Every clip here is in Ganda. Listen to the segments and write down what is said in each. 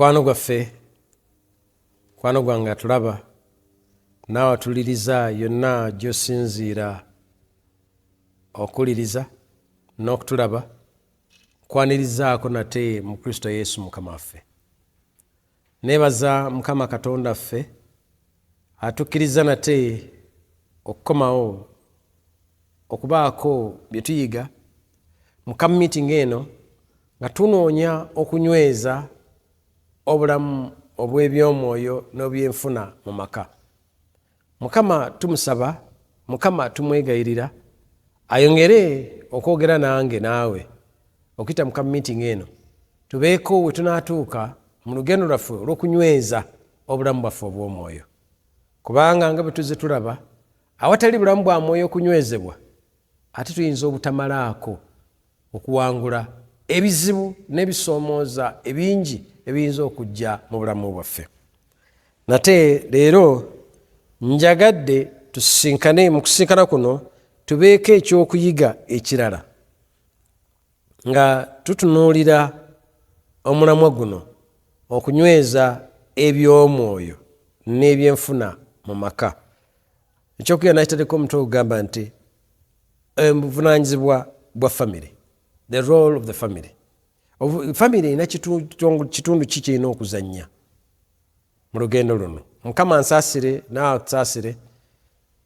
Mukwano gwaffe, mukwano gwange atulaba, naawe atuliriza yonna gy'osinziira okuliriza n'okutulaba, nkwanirizaako nate mu Kristo Yesu Mukama waffe. Neebaza Mukama Katonda ffe atukkiriza nate okukomawo okubaako bye tuyiga mu meeting eno nga tunoonya okunyweza obulamu obw'ebyomwoyo n'obyenfuna mu maka. Mukama tumusaba, Mukama tumwegayirira ayongere okwogera nange naawe okuyita mu meeting eno, tubeeko we tunaatuuka mu lugendo lwaffe olw'okunyweza obulamu bwaffe obw'omwoyo. Kubanga nga bwe tuzze tulaba, awatali bulamu bwa mwoyo okunywezebwa, ate tuyinza obutamalaako okuwangula ebizibu n'ebisoomooza ebingi ebiyinza okujja mu bulamu bwaffe. Nate leero njagadde tusisinkane, mu kusinkana kuno tubeeko ekyokuyiga ekirala nga tutunuulira omulamwa guno okunyweza eby'omwoyo n'ebyenfuna mu maka. Ekyokuyiga nakitaddeko omutwe ogugamba nti obuvunaanyizibwa bwa family, the role of the family. Family erina kitundu ki kyerina okuzannya mu lugendo luno. Mukama ansaasire naawe tusaasire,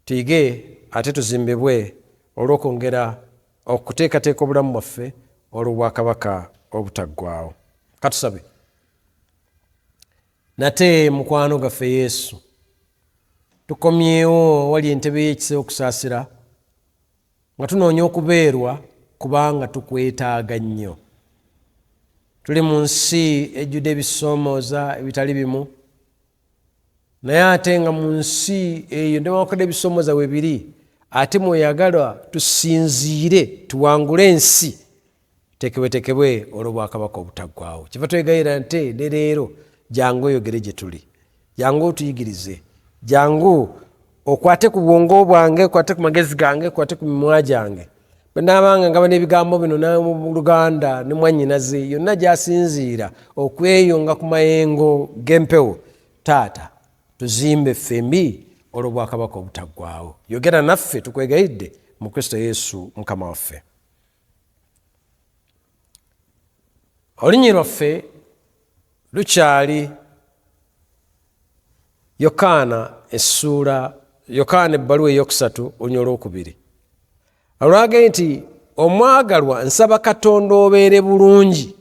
tuyige ate tuzimbibwe olw'okwongera okuteekateeka obulamu bwaffe olw'obwakabaka obutaggwaawo. Katusabe. Nate mukwano gaffe Yesu, tukomyewo wali entebe y'ekisa okusaasira nga tunoonya okubeerwa kubanga tukwetaaga nnyo. Tuli mu nsi ejjudde ebisoomooza ebitali bimu, naye ate nga mu nsi eyo newankubadde ebisoomooza we biri, ate mweyagala tusinziire tuwangule ensi tekebwetekebwe olw'obwakabaka obutaggwaawo. Kiva twegayira nte ne leero jangu oyogere gye tuli, jangu otuyigirize, jangu okwate ku bwongo bwange, okwate ku magezi gange, okwate ku mimwa gyange. Bwe naabanga ngaba n'ebigambo bino mu Luganda ne mwannyinaze yonna gy'asinziira okweyunga ku mayengo g'empewo, taata tuzimbe ffembi olw'obwakabaka obutaggwaawo. Yogera naffe tukwegayidde mu Kristo Yesu Mukama waffe. Olunnyi lwaffe lukyali Yokaana ebbaluwa eyokusatu olunya olwokubiri. Olwagee nti omwagalwa nsaba Katonda obeere bulungi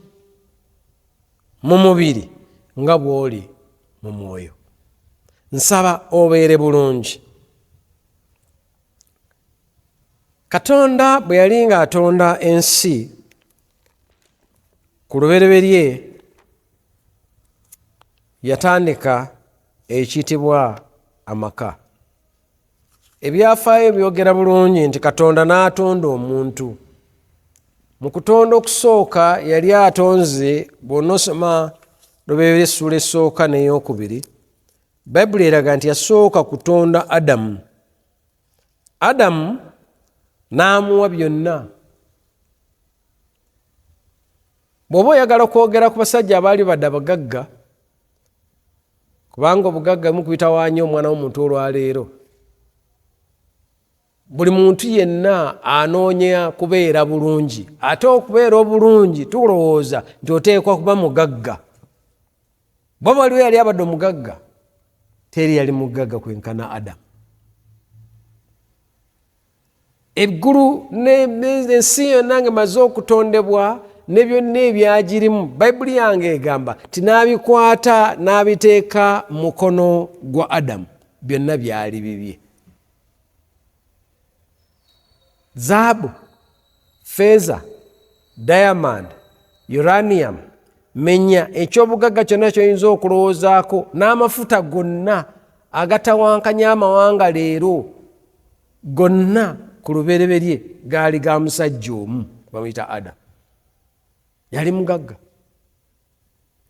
mu mubiri nga bw'oli mu mwoyo. Nsaba obeere bulungi. Katonda bwe yali ng'atonda ensi ku lubereberye, yatandika ekiyitibwa amaka. Ebyafaayo byogera bulungi nti Katonda n'atonda omuntu. Mu kutonda okusooka yali atonze, bw'onosoma lubeerera essuula esooka n'eyokubiri, Bayibuli eraga nti yasooka kutonda Adamu. Adamu n'amuwa byonna. Bw'oba oyagala okwogera ku basajja abaali badde abagagga, kubanga obugagga mukuyitawaanya omwana w'omuntu olwaleero, buli muntu yenna anoonya kubeera bulungi. Ate okubeera obulungi tulowooza nti oteekwa kuba mugagga. Bw'oba waliwo yali abadde omugagga, teri yali mugagga kwenkana Adamu. Eggulu n'ensi yonna ng'emaze okutondebwa ne byonna ebyagirimu, Bayibuli yange egamba ti n'abikwata n'abiteeka mu mukono gwa Adamu, byonna byali bibye. Zaabu, feeza, diamond, uranium, menya ekyobugagga kyonna kyoyinza okulowoozaako, n'amafuta gonna agatawankanya amawanga leero, gonna ku lubereberye gaali ga musajja omu bamuyita Adamu. Yali mugagga.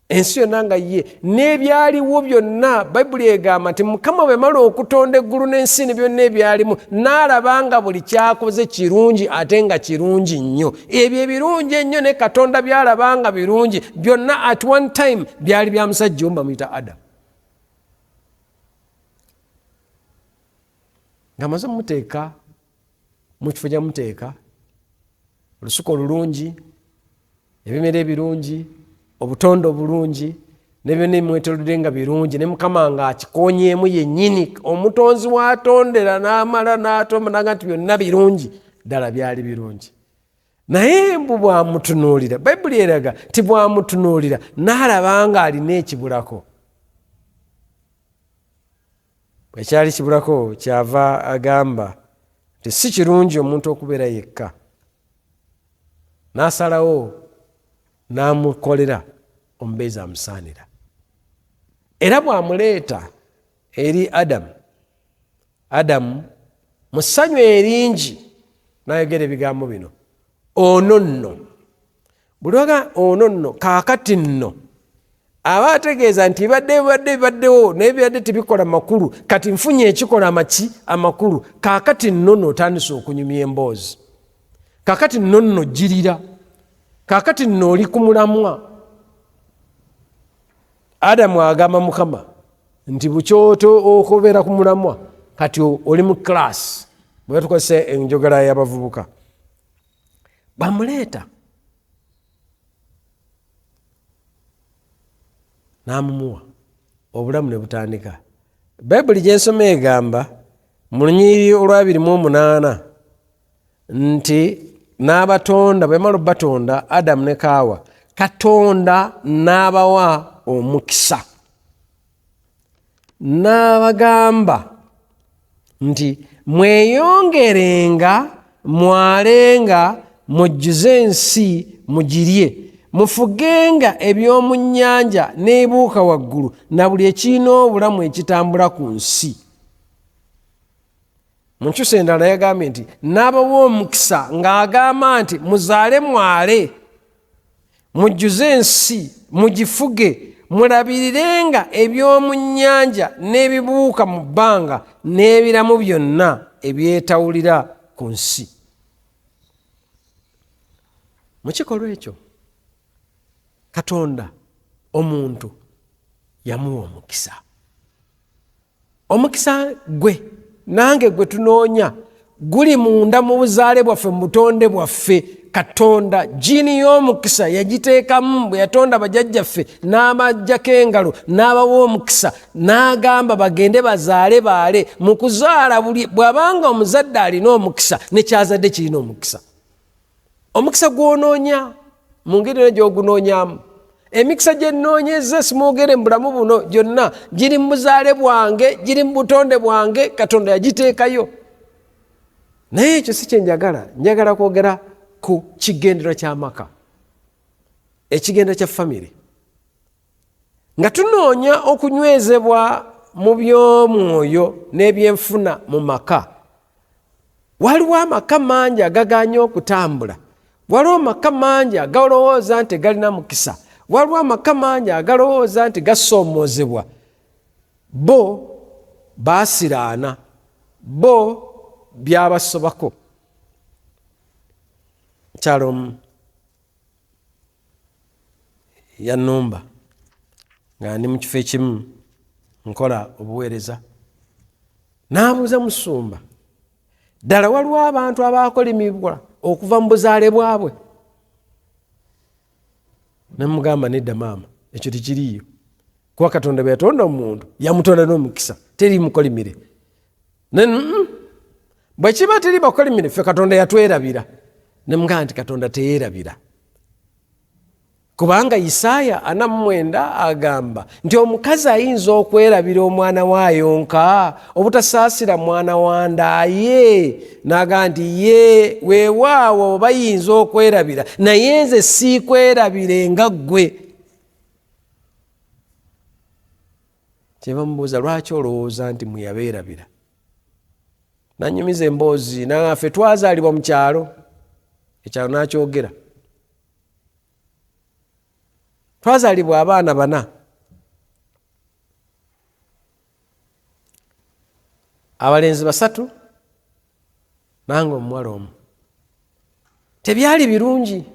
ensi yonna nga ye, n'ebyaliwo byonna Bayibuli egamba nti Mukama bwe mala okutonda eggulu n'ensi ne byonna ebyalimu n'alaba nga buli kyakoze kirungi ate nga kirungi nnyo. Ebyo ebirungi ennyo ne Katonda byalaba nga birungi byonna at one time byali bya musajja omu bamuyita Adamu. Ng'amaze muteeka mu kifo gye muteeka olusuku olulungi, ebimera ebirungi, obutonde obulungi, ne byonna ebimwetoolodde nga birungi, ne Mukama nga akikonyeemu yennyini, omutonzi w'atondera n'amala n'atomba n'agamba nti byonna birungi, ddala byali birungi. Naye mbu bw'amutunuulira, Bayibuli eraga nti bw'amutunuulira n'alaba nga alina ekibulako. Ekyali kibulako kyava agamba nti si kirungi omuntu okubeera yekka. N'asalawo n'amukolera omubeezi amusaanira. Era bw'amuleeta eri Adamu mu ssanyu eringi n'ayogera ebigambo bino, ono nno. Buli waga ono nno, kaakati nno, aba ategeeza nti bibaddewo naye bibadde tebikola makulu, kati nfunye ekikola amakulu. Kaakati nno n'otandise okunyumya emboozi. Kaakati nno nnojjirira. Kaakati nno oli ku mulamwa. Adamu agamba Mukama nti bukyoto okubeera ku mulamwa kati oli mu class. Bwe tukozesa enjogera y'abavubuka. Bamuleeta n'amumuwa, obulamu ne butandika. Bayibuli gye nsoma egamba mu Lunyiriri olwa 28 nti n'abatonda, bwe mala batonda Adamu ne Kaawa, Katonda n'abawa omukisa, n'abagamba nti mweyongerenga, mwalenga, mujjuze ensi mugirye, mufugenga eby'omu nnyanja n'ebuuka waggulu na buli ekirina obulamu ekitambula ku nsi. Mu nkyusa endala yagambye nti n'abawa omukisa ng'agamba nti muzaale mwale, mujjuze ensi mugifuge, mulabirirenga eby'omu nnyanja n'ebibuuka mu bbanga n'ebiramu byonna ebyetawulira ku nsi. Mu kikolwa ekyo Katonda omuntu yamuwa omukisa. Omukisa gwe nange gwe tunoonya guli munda mu buzaale bwaffe, mu butonde bwaffe. Katonda jini y'omukisa yagiteekamu bwe yatonda bajjajjaffe, n'amaggyako engalo n'abawa omukisa, n'agamba bagende bazaale baale. Mu kuzaala bw'abanga omuzadde alina omukisa, nekyazadde kirina omukisa. Omukisa gw'onoonya mu ngeri yonna gy'ogunoonyaamu. Emikisa gye nnoonyeza simwogere mu bulamu buno gyonna giri mu buzaale bwange, giri mu butonde bwange, Katonda yagiteekayo. Naye ekyo si kye njagala. Njagala kwogera ku kigendero ky'amaka, ekigendero kya famire. Nga tunoonya okunywezebwa mu by'omwoyo n'ebyenfuna mu maka. Waliwo amaka mangi agaganye okutambula. Waliwo amaka mangi agalowooza nti galina mukisa. Waliwo amaka mangi agalowooza nti gasoomozebwa. Bo baasiraana, bo byabasobako. Mukyalo omu yannumba nga ndi mu kifo ekimu nkola obuweereza, n'abuuza musumba, ddala waliwo abantu abaakolimibwa okuva mu buzaale bwabwe? Ne mugamba nedda maama, ekyo tekiriiyo. Kuba Katonda bwe yatonda omuntu yamutonda n'omukisa, teri mukolimire. Bwe kiba teri bakolimire, ffe Katonda yatwerabira. Ne mugamba nti Katonda teyeerabira. Kubanga Isaaya 49 agamba nti omukazi ayinza okwerabira omwana wayonka obutasaasira mwana wa ndaaye. N'agamba nti ye weewaawo bayinza okwerabira, naye nze siikwerabire nga ggwe. Kyebamubuuza, lwaki olowooza nti muyabeerabira? Nanyumiza emboozi, naffe twazaalibwa mu kyalo, ekyalo n'akyogera. twazaalibwa abaana 4, abalenzi 3 nange omuwala 1. Tebyali birungi.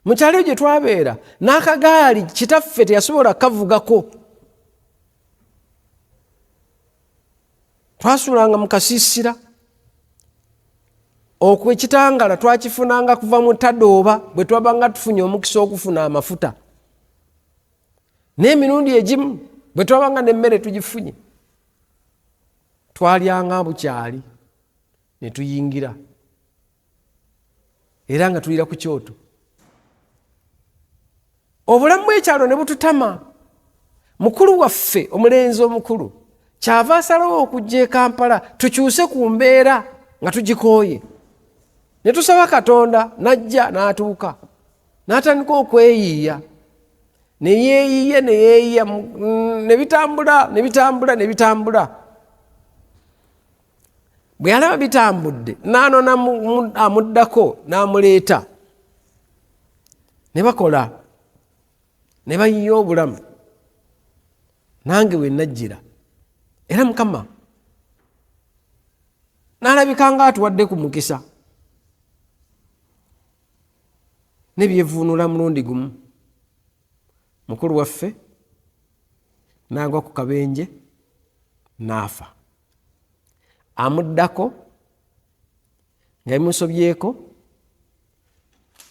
Mu kyalo gye twabeera n'akagaali kitaffe teyasobola kavugako. Twasuulanga mu kasiisira. Ekitangala twakifunanga kuva mu Tadooba bwe twabanga tufunye omukisa okufuna amafuta. N'emirundi egimu bwe twabanga n'emmere tugifunye, twalyanga bukyali ne tuyingira, era nga tulira ku kyoto. Obulamu bw'ekyalo ne bututama. Mukulu waffe omulenzi omukulu kyava asalawo okujja e Kampala tukyuse ku mbeera nga tugikooye. Ne tusaba Katonda, n'ajja n'atuuka n'atandika okweyiiya, ne yeeyiiya ne bitambula. Bwe yalaba bitambudde n'anona amuddako n'amuleeta, ne bakola ne bayiiya obulamu. Nange we najjira, era Mukama n'alabika nga atuwadde ku mukisa, ne byevuunula mulundi gumu. Mukulu waffe n'agwa ku kabenje n'afa. Amuddako nga bimusobyeko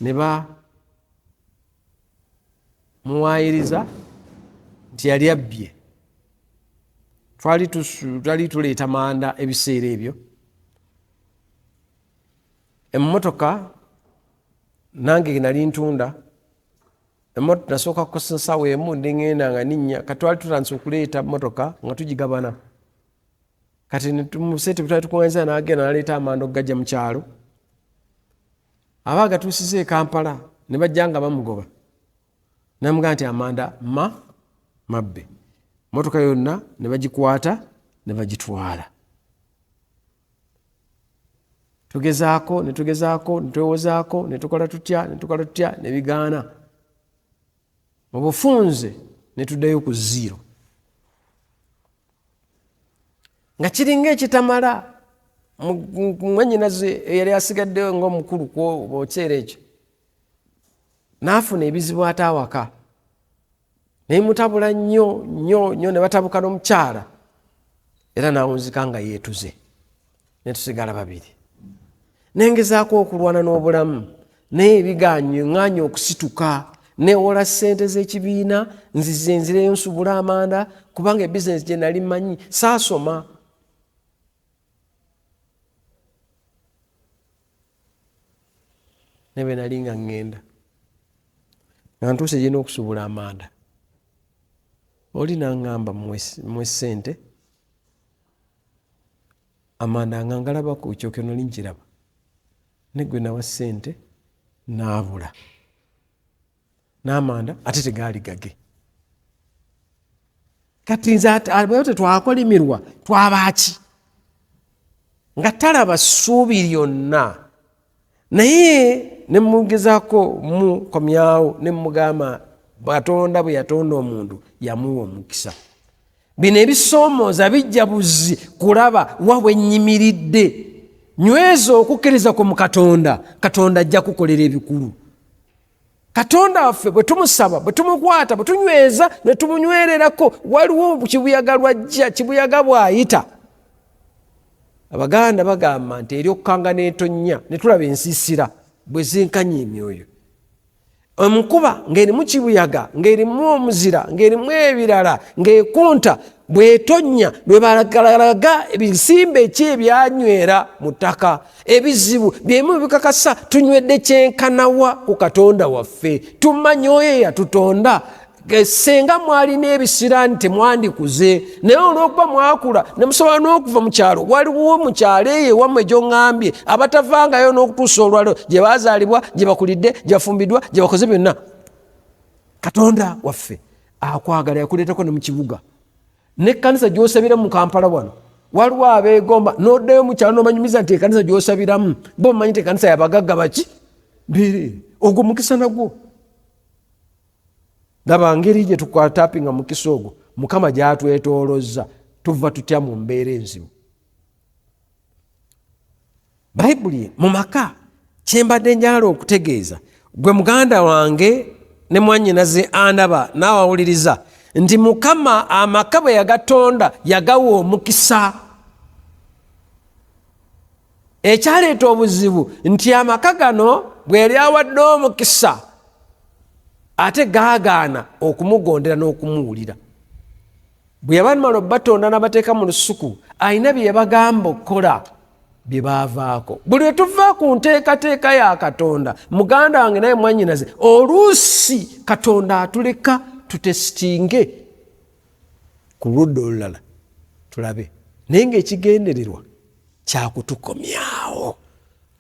ne bamuwaayiriza nti yali abbye. Twali tuleeta manda ebiseera ebyo. Emmotoka nange nali ntunda. Emmotoka nasooka kukosa ssaawa emu ndingenda nga ninnya. Katwali tutandise okuleeta mmotoka nga tugigabana. Kati tumusete tutali tukuŋŋaanyiza n'agenda n'aleeta amanda okugajja mu kyalo. Aba gatuusiza e Kampala ne bajja nga bamugoba. Namugamba nti amanda mabbe. Mmotoka yonna ne bagikwata ne bagitwala. Tugezaako ne twewozaako ne tukola tutya ne bigaana. Mu bufunze ne tuddayo ku 0. Nga kiringa ekitamala mwannyinaze eyali asigadde ng'omukulu ku kiseera ekyo n'afuna ebizibu ate awaka, naye mutabula nnyo ne batabuka n'omukyala, era n'awunzika nga yeetuze, ne tusigala 2. Nengezaako okulwana n'obulamu naye ebigaanye okusituka, neewola ssente z'ekibiina nzireyo nsubula amanda kubanga ebizinesi gye nali mmanyi saasoma. Nebe nali nga ŋŋenda nga ntuuse gye n'okusubula amanda. Oli n'aŋŋamba mmwe ssente, amanda nga ngalabako kyokyo nali nkiraba, ne gwe nawa ssente n'abula, n'amanda ate tegaali gage. Kati nze bwe tetwakolimirwa twabaaki nga talaba ssuubi lyonna. Naye ne mugezaako mukomyawo ne mugamba Katonda bwe yatonda omuntu yamuwa omukisa. Bino ebisoomooza bijja buzzi kulaba wa wennyimiridde. Nyweza okukkiriza ku Katonda, Katonda ajja kukolera ebikulu. Katonda waffe bwe tumusaba, bwe tumukwata, bwe tunyweza ne tumunywererako, waliwo kibuyaga lwajja, kibuyaga bw'ayita. Abaganda bagamba nti eri okukanga n'etonnya ne tulaba ensiisira bwe zenkanya emyoyo. Omukuba ng'erimu kibuyaga, ng'erimu omuzira, ng'erimu ebirala, ng'ekunta bw'etonnya lwe balagalaga ebisimbe ebyanywera mu ttaka. Ebizibu byemu bikakasa tunywedde kyenkanawa ku Katonda waffe. Tumanyi oyo yatutonda. Senga mwalina ebisira nti temwandikuze, naye olw'okuba mwakula ne musobola n'okuva mu kyalo, waliwo mu kyalo eyo ewammwe gy'oŋŋambye abatavangayo n'okutuusa olwaliro gye baazaalibwa, gye bakulidde, gye bafumbiddwa, gye bakoze byonna. Katonda waffe akwagala, yakuleetako ne mu kibuga. N'ekkanisa gy'osabira mu Kampala wano waliwo abeegomba n'oddayo mu kyalo n'obanyumiza nti ekkanisa gy'osabiramu bo omanyi nti ekkanisa y'abagagga baki mbeerere. Ogwo mukisa nagwo. Laba ngeri gye tukwatapinga mu kisogo Mukama gy'atwetoolozza tuva tutya mu mbeera enzibu. Bayibuli mu maka kye mbadde njala okutegeeza gwe muganda wange ne mwannyinaze andaba n'awawuliriza nti Mukama amaka bwe yagatonda yagawa omukisa. Ekyaleeta obuzibu nti amaka gano bwe yali awadde omukisa ate gaagaana okumugondera n'okumuwulira. Bwe yabamala batonda n'abateeka mu lusuku alina bye yabagamba okukola bye baavaako. Buli lwe tuva ku nteekateeka ya Katonda, muganda wange naye mwannyinaze, oluusi Katonda atuleka tutesitinge ku ludda olulala tulabe, naye ng'ekigendererwa kyakutukomyawo.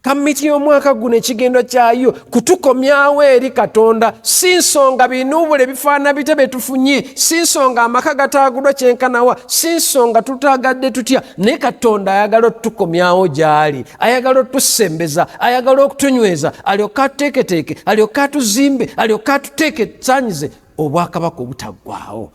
Kamiti y'omwaka guno ekigendo kyayo kutukomyawo eri Katonda, si nsonga binuubule bifaana bite bye tufunye, si nsonga amaka gataagulwa kyenkanawa, si nsonga tutaagadde tutya, naye Katonda ayagala otutukomyawo gy'ali, ayagala otusembeza, ayagala okutunyweza, alyoka atuteeketeeke, alyoka atuzimbe, alyoka atuteekesanyize obwakabaka obutaggwaawo.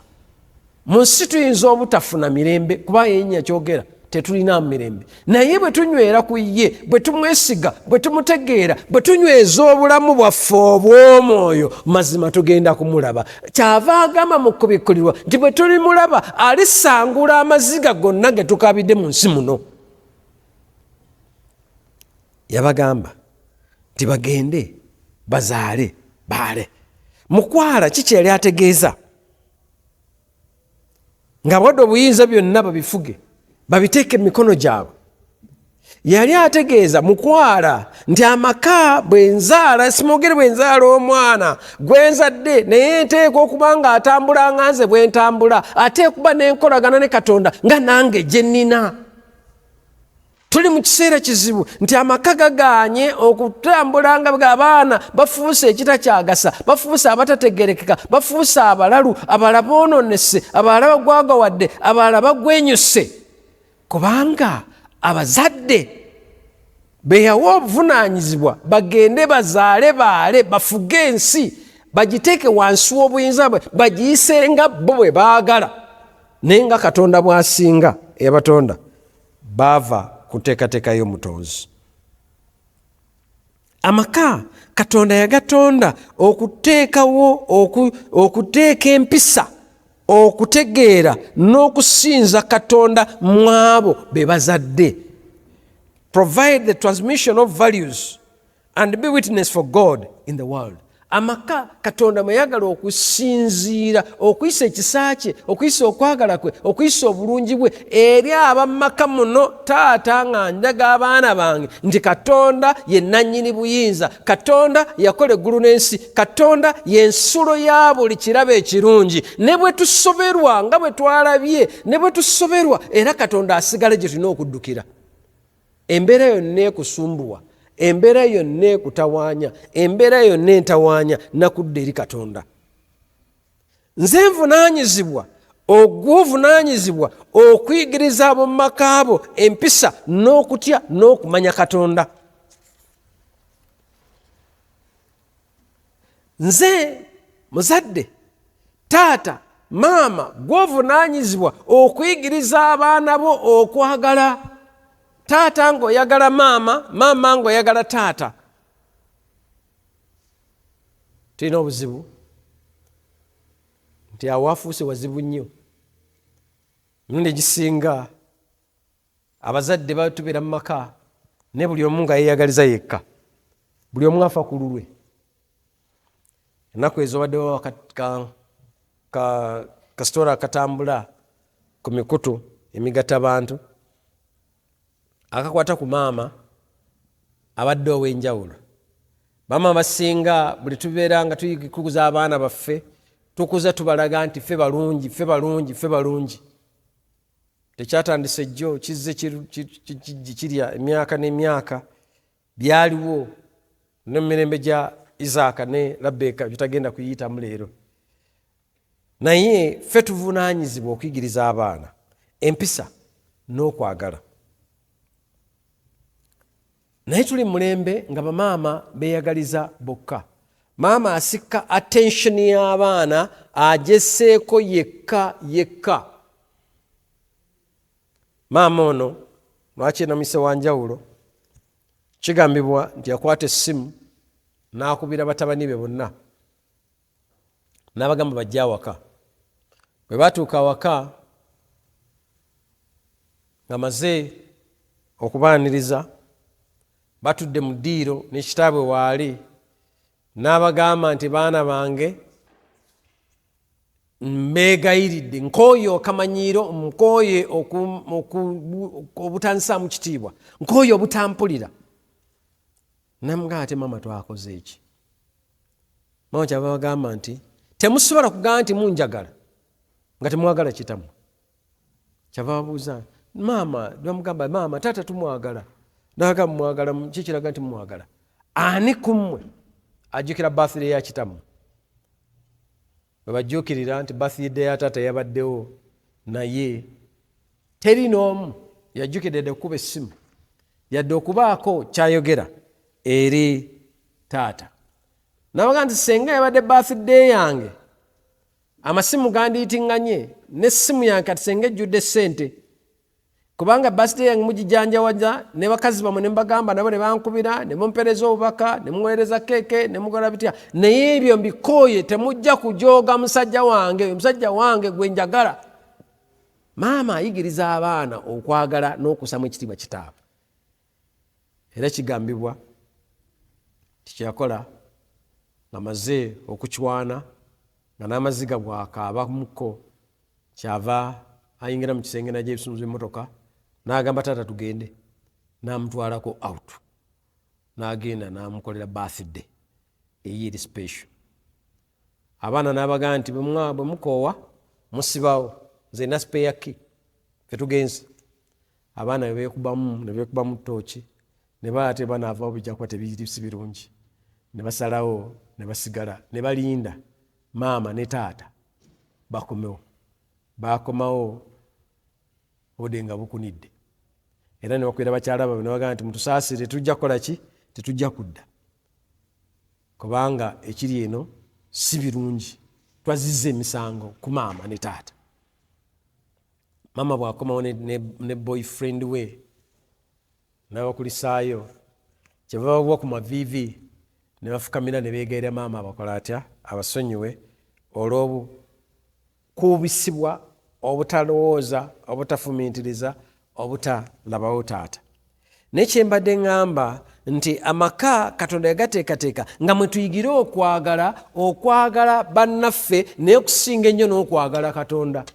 Mu nsi tuyinza obutafuna mirembe kuba yennya kyogera tetulina mirembe, naye bwe tunywera ku ye, bwe tumwesiga, bwe tumutegeera, bwe tunyweza obulamu bwaffe obw'omwoyo, mazima tugenda kumulaba. Kyava agamba mu kubikkulirwa nti bwe tulimulaba alisangula amaziga gonna ge tukabidde mu nsi muno. Yabagamba nti bagende bazaale baale. Mukwala kiki yali ategeeza? Nga bwadde obuyinza byonna babifuge babiteeke emikono gyabwe. Yali ategeeza mukwala nti amaka bwe nzaala, simwogere bwe nzaala omwana gwe nzadde naye nteeka okuba nga atambula nga nze bwe ntambula, ate kuba n'enkolagana ne Katonda nga nange gye nnina. Tuli mu kiseera kizibu nti amaka gagaanye okutambula nga abaana bafuuse ekitakyagasa, bafuuse abatategerekeka, bafuuse abalalu, abalala boononese, abalala bagwagawadde, abalala bagwenyuse. Kubanga abazadde beyawa obuvunaanyizibwa bagende bazaale baale, bafuge ensi, bagiteeke wansi w'obuyinza bwe, bagiyise nga bo bwe baagala. Naye nga Katonda bw'asinga eyabatonda baava ku nteekateeka y'omutonzi. Amaka Katonda yagatonda okuteekawo, okuteeka empisa, okutegeera n'okusinza Katonda mu abo be bazadde. Provide the transmission of values and be witness for God in the world. Amaka Katonda mweyagala okusinziira, okuyisa ekisa kye, okuyisa okwagala kwe, okuyisa obulungi bwe eri abamaka muno. Taata nga njaga abaana bange nti Katonda ye nannyini buyinza, Katonda yakola eggulu n'ensi, Katonda y'ensulo ya buli kirabo ekirungi. Ne bwe tusoberwa nga bwe twalabye, ne bwe tusoberwa era Katonda asigale gye tulina okuddukira. Embeera yonna ekusumbuwa, embeera yonna ekutawaanya, embeera yonna entawaanya, nakudda eri Katonda. Nze nvunaanyizibwa, ogw'ovunaanyizibwa okuyigiriza ab'omu maka abo empisa n'okutya n'okumanya Katonda. Nze muzadde, taata, maama, gw'ovunaanyizibwa okuyigiriza abaana bo okwagala. Taata ng'oyagala maama, maama ng'oyagala taata. Tulina obuzibu nti awafuuse wazibu nnyo. Emirundi egisinga abazadde batubeera mu maka ne buli omu nga yeeyagaliza yekka, buli omu afa ku lulwe. Ennaku ezo waddewo kasitola akatambula ku mikutu emigatta bantu akakwata ku maama abadde ow'enjawulo. Maama basinga buli tubeera nga tuyikuza abaana baffe tukuza tubalaga nti ffe balungi, ffe balungi, ffe balungi. Tekyatandise jjo, kizze kirya emyaka n'emyaka, byaliwo n'emirembe gya Isaaka ne Labeka bitagenda kuyitamu leero. Naye ffe tuvunaanyizibwa okuyigiriza abaana empisa n'okwagala. Naye tuli mulembe nga bamaama beeyagaliza bokka. maama asikka attention y'abaana agesseeko yekka. Maama ono lwaki namise wanjawulo, kigambibwa nti yakwata essimu n'akubira batabani be bonna n'abagamba bajja awaka. Bwe batuuka awaka nga maze okubaaniriza, batudde mu ddiiro n'ekitaabwe waali, n'abagamba nti baana bange mbeegayiridde, nkooye okamanyiiro, nkooye obutansaamu kitiibwa, nkooye obutampulira. Namugamba ate maama twakoze eki? Maama kyava bagamba nti temusobola kugamba nti munjagala nga temwagala kitammwe. Kyava babuuza maama, bamugamba maama taata tumwagala. Nagamba mwagala, kikiraga nti mwagala. Ani kummwe ajjukira birthday ya kitammwe? Bwe bajjukirira nti birthday ya taata yabaddewo, naye teri n'omu yajjukidde okuba essimu yadde okubaako kyayogera eri taata. Nabaga nti senga yabadde birthday yange, amasimu gandiyitinganye n'essimu yange kati senga ejjudde ssente, kubanga birthday yange mugijanjawaja ne bakazi bamwe ne mbagamba nabo ne bankubira ne mumpereza obubaka ne muweereza keeke ne mukola bitya, naye ebyo mbikooye, temujja kujooga musajja wange, musajja wange gwe njagala. Maama ayigiriza abaana okwagala n'okusamu ekitiibwa kitaabwe. Era kigambibwa tikyakola nga maze okukiwaana nga n'amaziga bw'akaabamuko, kyava ayingira mu kisenge najja ebisunzu by'emmotoka n'agamba taata tugende, n'amutwalako out, n'agenda n'amukolera birthday eyeri special. Abaana n'abagaa nti bwe mukoowa musibawo, nze na spare key fe tugenze. Abaana ne beekubamu ttooki, ne baate banaavawo bijja kuba si birungi, ne basalawo ne basigala ne balinda maama ne taata bakomewo. Bakomawo obudde nga bukunidde, era ne bakwira bakyala baabwe ne bagamba nti mutusaasire, tujja kukola ki? Tetujja kudda, kubanga ekiri eno si birungi, twazizza emisango ku maama ne taata. Maama bw'akomawo ne boyfriend we n'abakulisaayo, kyeva babwa ku maviivi ne bafukamira ne beegaira maama abakola atya, abasonyiwe olw'obukuubisibwa, obutalowooza, obutafumiitiriza, obutalabawo taata. Nekyembadde ngamba nti amaka Katonda yagateekateeka nga mwe tuyigire okwagala bannaffe, naye okusinga ennyo n'okwagala Katonda.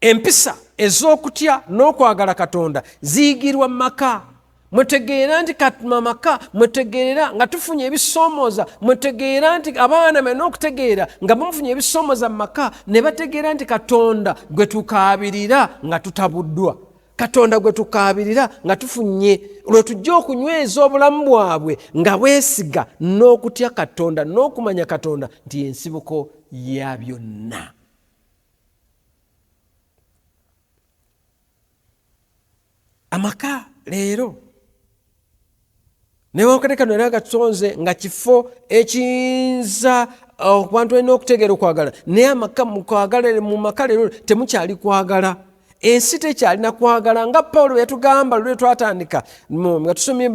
Empisa ez'okutya n'okwagala Katonda ziyigirwa mu maka. Mwetegeera nti maka, mwetegeera nga tufunye ebisoomooza, mwetegeera nti abaana balina okutegeera nga bamufunye ebisoomooza mu maka, ne bategeera nti Katonda gwe tukaabirira nga tutabuddwa, Katonda gwe tukaabirira nga tufunye, olwo tujja okunyweza obulamu bwabwe nga bwesiga n'okutya Katonda n'okumanya Katonda nti yensibuko ya byonna. Amaka leero newankubadde Katonda era gatusonze nga kifo ekiyinza abantu balina okutegeera okwagala, naye amaka mu maka leero temukyali kwagala. Ensi tekyalina kwagala, nga Pawulo yatugamba lwe twatandika nga tusomye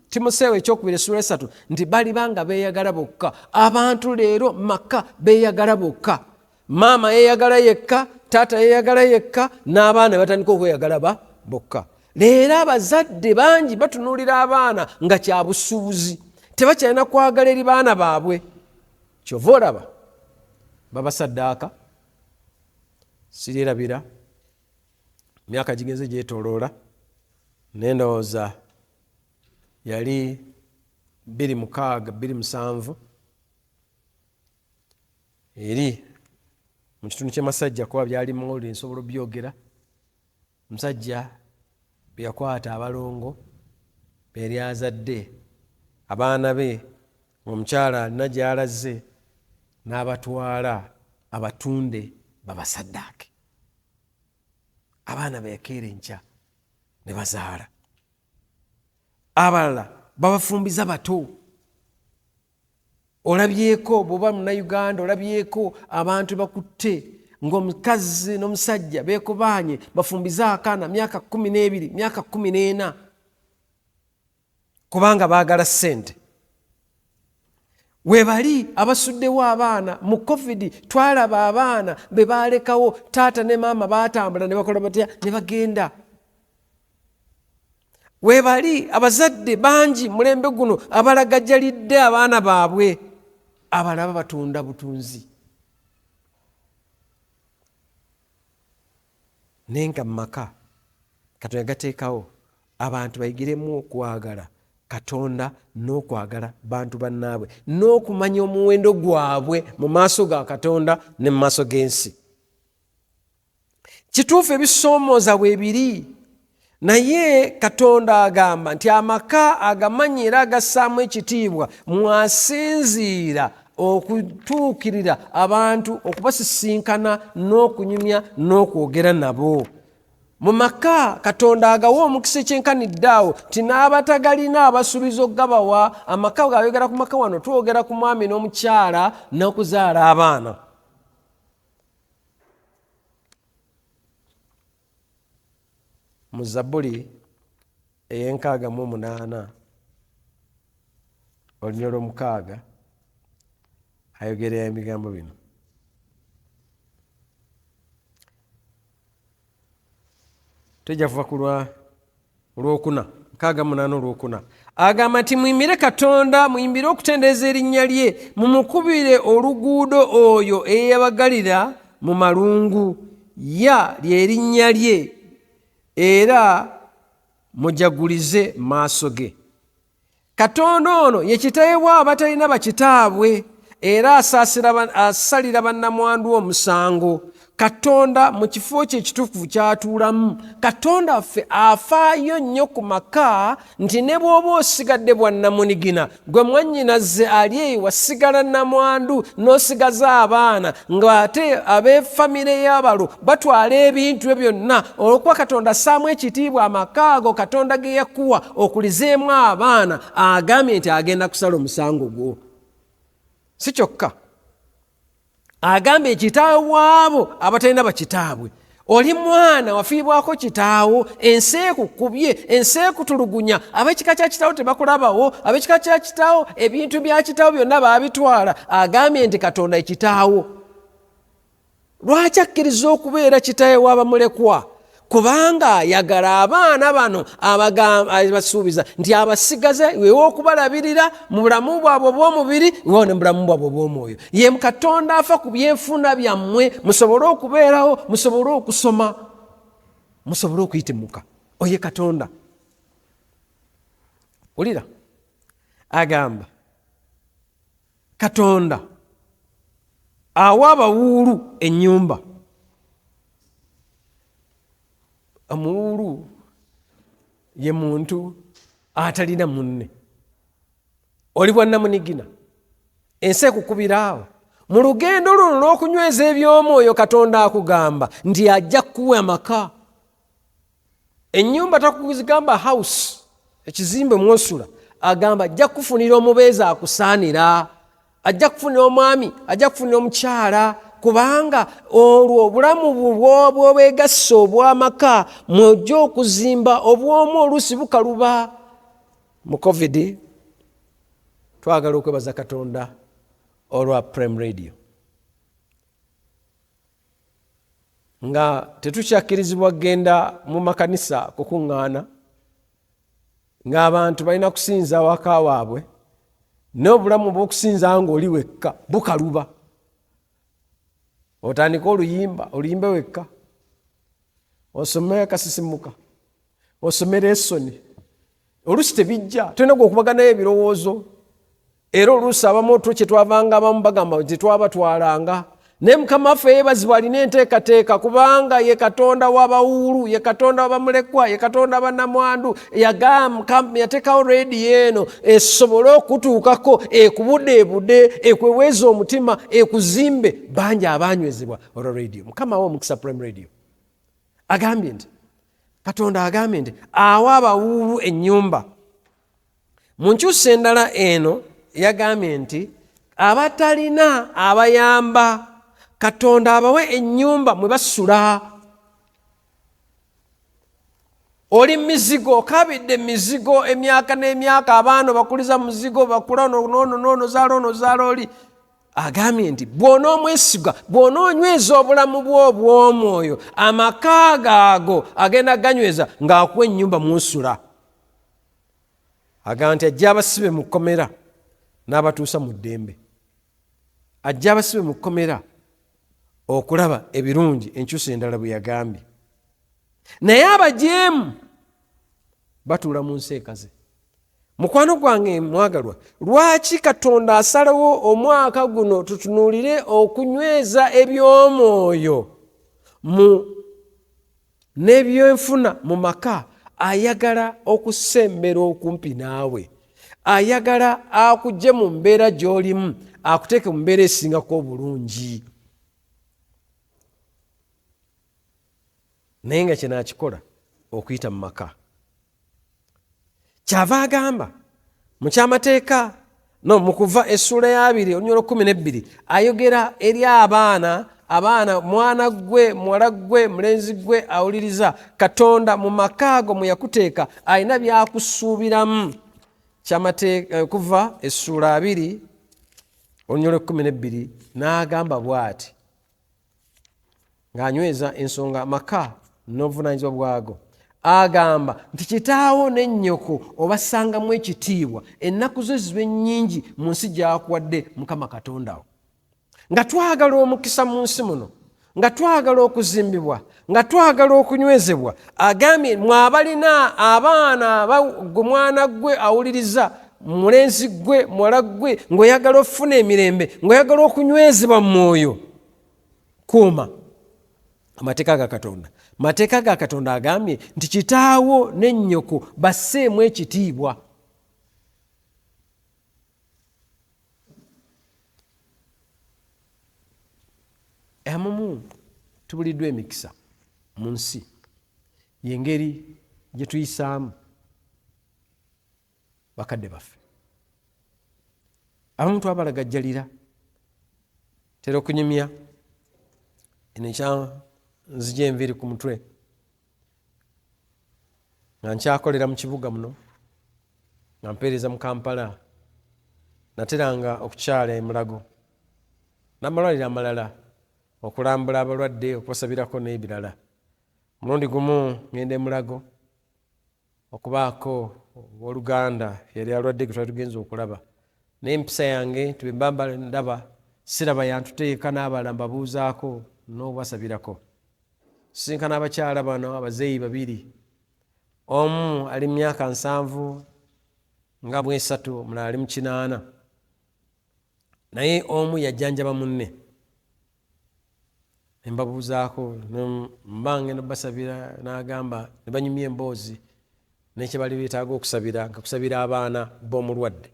Timoseewo ekyokubiri essula 3 nti balibanga beeyagala bokka. Abantu leero maka beeyagala bokka, maama yeeyagala yekka, taata yeeyagala yekka, n'abaana batandika okweyagala bokka. Leero abazadde bangi batunuulira abaana nga kya busuubuzi, tebakyalina kwagala eri baana baabwe. Kyova olaba babasaddaaka, siryerabira myaka gigenze gyetooloola, nendowooza yali 26-27 eri mu kitundu ky'Emasajja kuba byali mawulire nsobola obyogera. Omusajja bwe yakwata abalongo be yali azadde abaana be, omukyala alina gy'alaze, n'abatwala abatunde babasaddaake. Abaana beyakeera enkya ne bazaala, abalala babafumbiza bato olabyeko bw'oba Munnayuganda olabyeko abantu bakutte ng'omukazi n'omusajja beekobanye bafumbize akaana myaka 12 myaka 14 kubanga baagala ssente. Webali abasuddewo abaana mu COVID twalaba abaana be baalekawo taata ne maama baatambula ne bakola batya ne bagenda. Webali abazadde bangi mulembe guno abalagajjalidde abaana baabwe abalaba batunda butunzi. Nenga maka Katonda yagateekawo abantu bayigiremu okwagala Katonda n'okwagala bantu bannaabwe n'okumanya omuwendo gwabwe mu maaso ga Katonda ne mu maaso g'ensi. Kituufu ebisoomooza weebiri, naye Katonda agamba nti amaka agamanyi era agassaamu ekitiibwa mwasinziira okutuukirira abantu okubasisinkana n'okunyumya n'okwogera nabo. Mu maka Katonda agawa omukisa ekyenkanidde awo ti n'abatagalina abasuubiza okugabawa. Amaka gayogera ku maka wano twogera ku mwami n'omukyala n'okuzaala abaana. Mu Zabbuli ey'enkaga-mu-8 olunya olw'omukaaga ayogera ebigambo bino. Tujja kuva ku Lwokuna 6:8 Olwokuna agamba nti muyimbire Katonda, muyimbire okutendereza erinnya lye, mumukubire oluguudo oyo eyabagalira mu malungu. Ya ly'erinnya lye era mujagulize maaso ge. Katonda ono ye kitaawe w'abatalina bakitaabwe era asalira bannamwandu omusango. Katonda mu kifo kye ekitukuvu kyatuulamu. Katonda ffe afaayo nnyo ku maka nti ne bw'oba osigadde bwannamunigina gwe mwannyinaze ali eyo wasigala nnamwandu n'osigaza abaana ng'ate ab'effamire y'abalo batwala ebintu ebyo byonna olwokuba Katonda assaamu ekitiibwa amaka ago Katonda ge yakuwa okulizeemu abaana, agambye nti agenda kusala omusango gwo. Si kyokka agambye ekitaawe waabo abatalina bakitaabwe. Oli mwana wafiibwako kitaawo, ensi ekukubye, ensi ekutulugunya, ab'ekika kya kitaawo tebakulabawo, ab'ekika kya kitaawo ebintu bya kitaawo byonna baabitwala. Agambye nti Katonda ekitaawo. Lwaki akkiriza okubeera kitaawe w'abamulekwa? Kubanga ayagala abaana bano abasuubiza nti abasigaze weewa okubalabirira mu bulamu bwabwe obw'omubiri weewa ne mu bulamu bwabwe obw'omwoyo. Ye Katonda afa ku byenfuna byammwe musobole okubeerawo, musobole okusoma, musobole okuyitimuka. Oye Katonda. Wulira agamba Katonda awa abawuulu ennyumba. Omuwuulu ye muntu atalina munne. Oli bwannamunigina, ensi ekukubira awo. Mu lugendo luno n'okunyweza eby'omwoyo Katonda akugamba nti ajja kukuwa amaka. Ennyumba takugamba house, ekizimbe mwosula. Agamba ajja kufunira omubeezi akusaanira, ajja kufunira omwami, ajja kufunira omukyala. Kubanga olwo obulamu bw'obwegasse obw'amaka mw'ojja okuzimba obw'omu oluusi bukaluba. Mu COVID twagala okwebaza Katonda olwa Prime Radio nga tetukyakkirizibwa kgenda mu makanisa kukuŋŋaana, ng'abantu balina kusinza awaka waabwe, n'obulamu bw'okusinza ng'oli wekka bukaluba. Otandika oluyimba oluyimbe wekka, osome akasisimuka, osome lesoni. Oluusi tebijja, tulina okubaganayo ebirowoozo. Era oluusi abamu kye twavanga abamu bagamba gye twabatwalanga. Naye Mukama waffe yeebazibwa alina enteekateeka kubanga ye Katonda w'abawuulu, ye Katonda w'abamulekwa, ye Katonda bannamwandu. Yateekawo reediyo eno esobole okutuukako, ekubudeebude, ekweweeza omutima, ekuzimbe. Bangi abanywezebwa olwa reediyo. Mukama wa omukisa Prime Radio agambye nti Katonda agambye nti awa abawuulu ennyumba. Mu nkyusa endala eno yagambye nti abatalina abayamba, Katonda abawe ennyumba mwe basula. Oli mizigo, okabidde mizigo emyaka n'emyaka, abaana bakuliza muzigo, bakula nono zaala oli. Agambye nti bw'onoomwesiga, bw'onoonyweza obulamu bwo obw'omwoyo, amaka gaago agenda ganyweza ng'akuwa ennyumba mw'osula. Agamba nti ajja abasibe mu kkomera n'abatuusa mu ddembe. Ajja abasibe mu kkomera okulaba ebirungi enkyusa endala bwe yagambye. Naye abajeemu batuula mu nsi ekaze. Mukwano gwange mwagalwa, lwaki Katonda asalawo omwaka guno tutunuulire okunyweza eby'omwoyo n'ebyenfuna mu maka? Ayagala okusembera okumpi naawe, ayagala akugye mu mbeera gy'olimu, akuteeke mu mbeera esingako obulungi. Naye nga kyenaakikola okuyita mu maka. Kyava agamba mu kyamateeka mu Kuva essula ya 2 olunyolo 12 ayogera eri abaana, mwana gwe, muwala gwe, mulenzi gwe awuliriza, Katonda mu maka ago mwe yakuteeka alina byakusuubiramu. Kyamateeka Kuva essula 2 olunyolo 12 n'agamba bw'ati ng'anyweza ensonga amaka n'obuvunaanyizibwa bwago. Agamba nti kitaawo ne nnyoko obasangamu ekitiibwa, ennaku zo zibe nnyingi mu nsi gy'akuwadde Mukama Katonda wo. Nga twagala omukisa mu nsi muno, nga twagala okuzimbibwa, nga twagala okunywezebwa, agambye mwabalina abaana gwe, mwana gwe awuliriza, mulenzi gwe, muwala gwe, ng'oyagala okufuna emirembe, ng'oyagala okunywezebwa mu mwoyo, kuuma amateeka ga Katonda. Mateeka ga Katonda agambye nti kitaawo ne nnyoko basseemu ekitiibwa. Amumu tubuliddwa emikisa mu nsi y'engeri gye tuyisaamu bakadde baffe. Abamu twabalagajjalira, tera okunyumya eno nzija enviiri ku mutwe nga nkyakolera mu kibuga muno, nga mpeereza mu Kampala, nateranga okukyala emulago n'amalwaliro amalala, okulambula abalwadde, okubasabirako n'ebirala. Mulundi gumu ngenda emulago okubaako owooluganda yali alwadde gwe twali tugenza okulaba, naye empisa yange tubembamba ndaba siraba yantuteeka n'abalala mbabuuzaako n'obasabirako. Sinkana abakyala bano abazeeyi 2, omu ali mu myaka 7 nga 3, omulala ali mu 8, naye omu yajjanjaba munne. Mbabuuzaako mbange nobasabira, n'agamba ne banyumya emboozi n'ekye bali beetaaga okusabira, nga kusabira abaana b'omulwadde.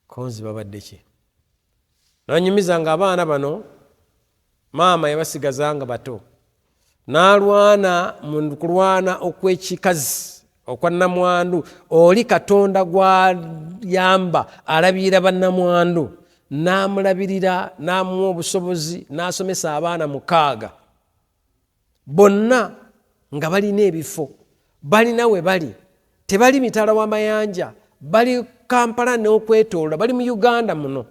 Konzi babadde ki? Nanyumiza nga abaana bano maama yabasigaza nga bato, n'alwana mu kulwana okw'ekikazi okwa nnamwandu. Oli Katonda gw'ayamba alabirira bannamwandu, n'amulabirira n'amuwa obusobozi, n'asomesa abaana 6, bonna nga balina ebifo, balina we bali, tebali mitala w'amayanja, bali Kampala n'okwetoola, bali mu Uganda muno.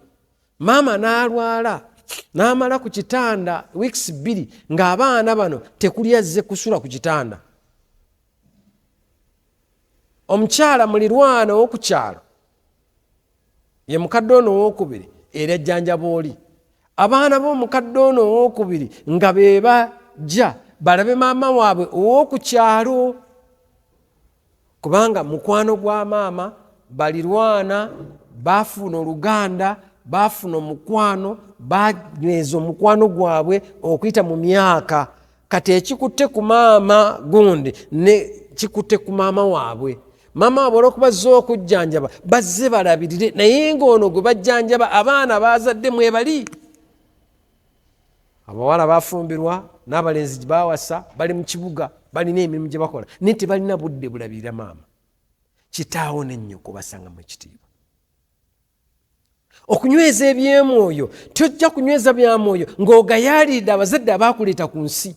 Maama n'alwala n'amala ku kitanda weeks 2 ng'abaana bano tekuli azze kusula ku kitanda. Omukyala mulirwana ow'okukyalo ye mukadde ono ow'okubiri era ajjanjaba oli. Abaana b'omukadde ono ow'okubiri nga be bajja balabe maama waabwe ow'okukyalo, kubanga mukwano gwa maama balirwana, baafuna oluganda, baafuna omukwano, banyweza omukwano gwabwe okuyita mu myaka. Kati ekikutte ku maama gundi ne kikutte ku maama waabwe. Maama waabwe olw'okubazza okujjanjaba bazze balabirire, naye ng'ono gwe bajjanjaba abaana baazadde mwebali. Abawala baafumbirwa n'abalenzi baawasa, bali mu kibuga, balina emirimu gye bakola, naye tebalina budde bulabirira maama. Kitaawo ne nnyoko basangamu ekitiibwa. Okunyweza ebyemwoyo tojja kunyweza bya mwoyo ng'ogayaalidde abazadde abaakuleeta ku nsi.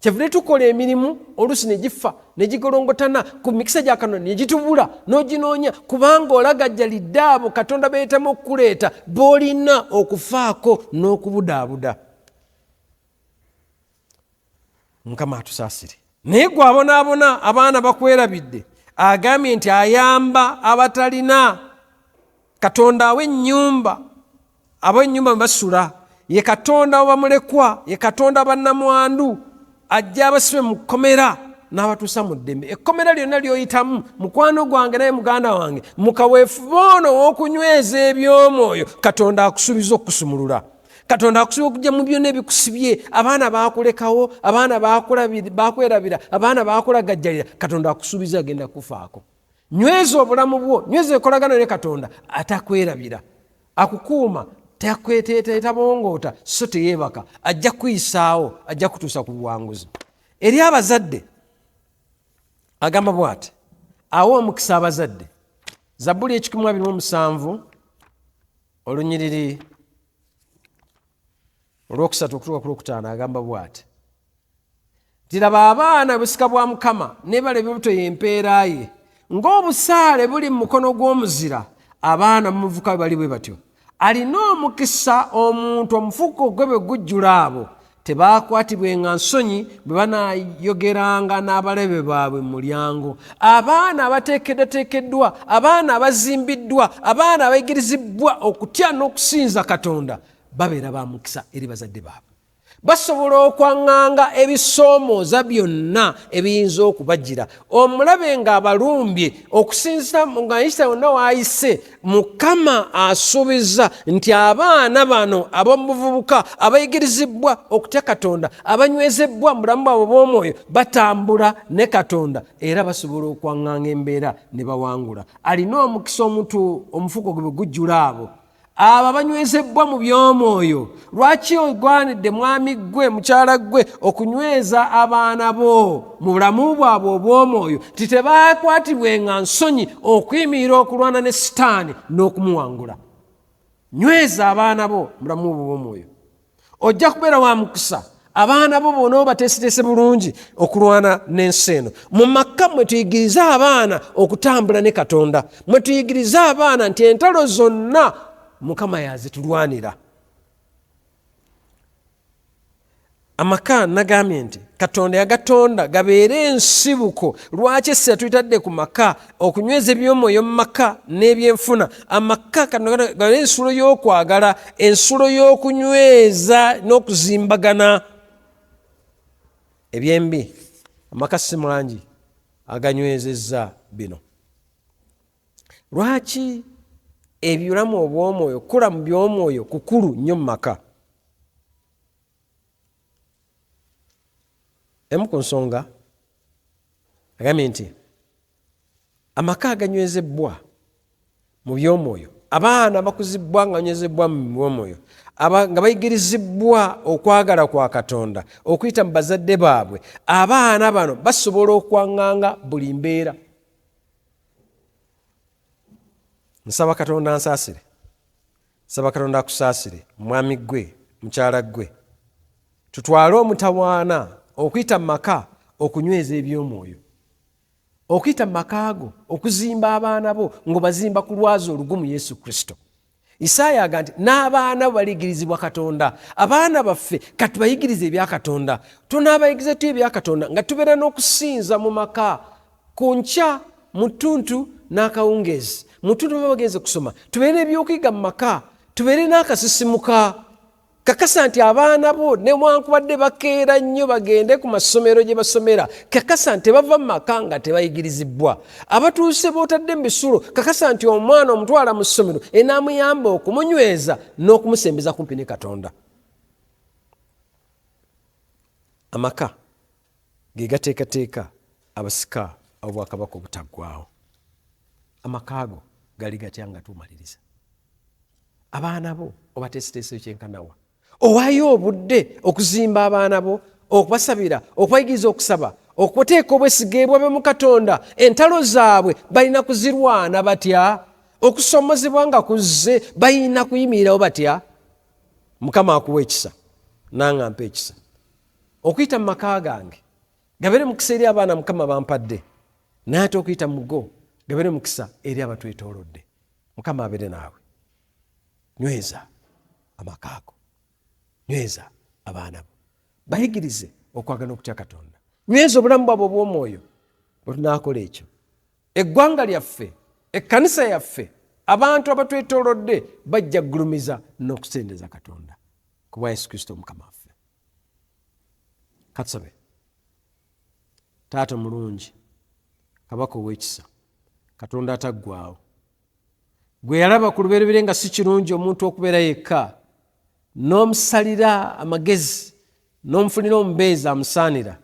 Kyevudde tukola emirimu oluusi ne gifa ne gigolongotana ku mikisa gya Katonda ne gitubula n'oginoonya kubanga olagajjalidde abo Katonda beetamu okukuleeta b'olina okufaako n'okubudaabuda. Mukama atusaasire. Naye gwe abonaabona abaana bakwerabidde agambye nti ayamba abatalina. Katonda aw'ennyumba ab'ennyumba mwe basula ye Katonda wabamulekwa, ye Katonda bannamwandu, ajja abasibe mu kkomera n'abatuusa mu ddembe. Ekkomera lyonna ly'oyitamu mukwano gwange naye muganda wange, mu kaweefube ono w'okunyweza eby'omwoyo Katonda akusuubiza okusumulula. Katonda akusuubiza okujja mu byonna ebikusibye. Abaana baakulekawo, abaana baakwerabira, abaana baakulagajjalira, Katonda akusuubiza agenda kufaako. Nyweza obulamu bwo, nyweza enkolagano ne Katonda atakwerabira, akukuuma, tetabongoota so teyeebaka, ajja kuyisaawo, ajja kutuusa ku buwanguzi. Eri abazadde agamba bw'ati, awa omukisa abazadde. Zabbuli 127 olunyiriri olwokusatu okutuuka ku lwokutaano agamba bw'ati, tiraba abaana busika bwa Mukama ne balebe buto y'empeera ye. Ng'obusaale buli mu mukono gw'omuzira, abaana mu muvuka bali bwe batyo. Alina omukisa omuntu omufuko gwe bwe gujjula abo, tebaakwatibwenga nsonyi bwe banaayogeranga n'abalabe baabwe mu mulyango. Abaana abateekeddwateekeddwa, abaana abazimbiddwa, abaana abayigirizibbwa okutya n'okusinza Katonda babeera ba mukisa eri bazadde baabwe. Basobola okwaŋŋanga ebisoomooza byonna ebiyinza okubajjira. Omulabe ng'abalumbye okusinza nga Isirayiri wonna waayise, Mukama asuubiza nti abaana bano ab'omu buvubuka abayigirizibbwa okutya Katonda, abanywezebbwa mu bulamu bwabwe bw'omwoyo, batambula ne Katonda era basobola okwaŋŋanga embeera ne bawangula. Alina omukisa omuntu omufuko gwe gujjula abo abo banywezebbwa mu by'omwoyo. Lwaki ogwanidde mwami gwe mukyala gwe okunyweza abaana bo mu bulamu bwabwe obw'omwoyo ti tebaakwatibwenga nsonyi okuyimirira okulwana ne Sitaani n'okumuwangula? Nyweza abaana bo mu bulamu bwo obw'omwoyo, ojja kubeera wa mukisa. Abaana bo bonna obateeseteese bulungi okulwana n'ensi eno. Mu maka mwe tuyigiriza abaana okutambula ne Katonda, mwe tuyigiriza abaana nti entalo zonna Mukama yazitulwanira. Amaka nagambye nti Katonda yagatonda gabeere ensibuko. Lwaki essa tuyitadde ku maka okunyweza eby'omwoyo mu maka n'ebyenfuna? Amaka Katonda gabeere ensulo y'okwagala, ensulo y'okunyweza n'okuzimbagana. Ebyembi amaka si mangi aganywezezza bino. Lwaki ebulamu obw'omwoyo, kula mu by'omwoyo kukulu nnyo mu maka? Emu ku nsonga agambye nti amaka aganywezebbwa mu by'omwoyo, abaana bakuzibbwa nga banywezebbwa mu by'omwoyo, nga bayigirizibbwa okwagala kwa Katonda okuyita mu bazadde baabwe, abaana bano basobola okwaŋŋanga buli mbeera. Nsaba Katonda ansaasire, nsaba Katonda akusaasire, mwami gwe mukyala gwe, tutwale omutawaana okuyita mu maka okunyweza eby'omwoyo, okuyita mu maka ago okuzimba abaana bo ng'obazimba ku lwazi olugumu Yesu Kristo. Isaaya aga nti n'abaana bo baliyigirizibwa Katonda. Abaana baffe kati bayigirize ebya Katonda. Tunaabayigiriza tu ebya Katonda nga tubeera n'okusinza mu maka, ku nkya, mu ttuntu n'akawungeezi. Mu ttuntu baba bagenze kusoma, tubeere ebyokuyiga mu maka, tubeere n'akasisimuka. Kakasa nti abaana bo newankubadde bakeera nnyo bagende ku masomero gye basomera, kakasa nti bava mu maka nga tebayigirizibbwa. Abatuuse bootadde mu bisulo, kakasa nti omwana omutwala mu ssomero enaamuyamba okumunyweza n'okumusembeza kumpi ne Katonda. Amaka ge gateekateeka abasika obwakabaka obutaggwaawo. Amaka ago gali gatya nga tumaliriza? Abaana bo obateeseteese kyenkanawa, owaayo obudde okuzimba abaana bo, okubasabira, okubayigiriza okusaba, okuteeka obwesige bwabwe mu Katonda. Entalo zaabwe balina kuzirwana batya? okusomozebwa nga kuzze balina kuyimirirawo batya Mukama akuwa ekisa nange ampa ekisa okuyita mu maka gange gabeere mukisa eri abaana Mukama bampadde naye ate okuyita mu go gabeere mukisa eri abatwetoolodde. Mukama abeere naawe. Nyweza amaka go, nyweza abaana bo, bayigirize okwagala okutya Katonda, nyweza obulamu bwabwe obw'omwoyo. Bwe tunaakola ekyo, eggwanga lyaffe, ekkanisa yaffe, abantu abatwetoolodde bajja kugulumiza n'okusendeza Katonda ku bwa Yesu Kristo Mukama waffe. Katusabe. Taata mulungi, Kabaka ow'ekisa, Katonda ataggwaawo, gwe yalaba ku lubereberye nga si kirungi omuntu okubeera yekka, n'omusalira amagezi n'omufunira omubeezi amusaanira,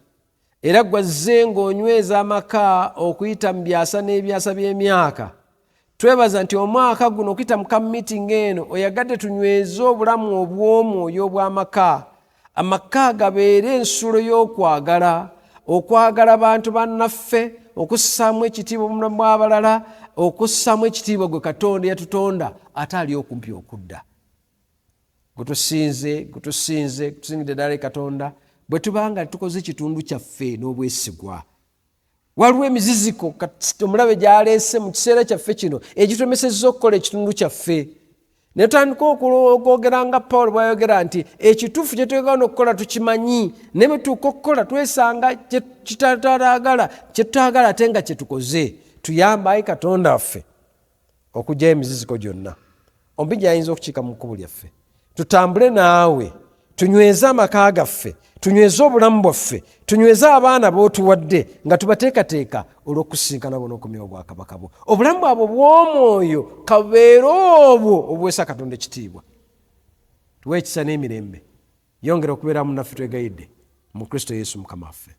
era gwazze ng'onyweza amaka okuyita mu byasa n'ebyasa by'emyaka. Twebaza nti omwaka guno okuyita mu kammiting eno oyagadde tunyweze obulamu obw'omwoyo obw'amaka. Amaka gabeere ensulo y'okwagala, okwagala abantu bannaffe, okussaamu ekitiibwa mu bulamu bw'abalala, okussaamu ekitiibwa gwe Katonda yatutonda ate ali okumpi okudda. Gutusingidde ddala Katonda bwe tubanga tukoze ekitundu kyaffe n'obwesigwa. Waliwo emiziziko omulabe gy'aleese mu kiseera kyaffe kino egitumesezza okukola ekitundu kyaffe. Ne tutandika okwogera nga Pawulo bw'ayogera nti ekituufu kye twegana okukola tukimanyi, ne bwe tuuka okukola twesanga kye tutagala ate nga kye tukoze. Tuyamba ayi Katonda waffe okuggyayo emiziziko gyonna. Ombi gy'ayinza okukiika mu kkubo lyaffe. Tutambule naawe, tunyweze amaka gaffe, tunyweze obulamu bwaffe, tunyweze abaana b'otuwadde nga tubateekateeka olw'okusinkana bo n'okumira obwakabaka bwo. Obulamu bwabwe bw'omwoyo kabeere obwo obuweesa Katonda ekitiibwa. Tuwe ekisa n'emirembe. Yongera okubeera munaffe twegayidde mu Kristo Yesu Mukama waffe.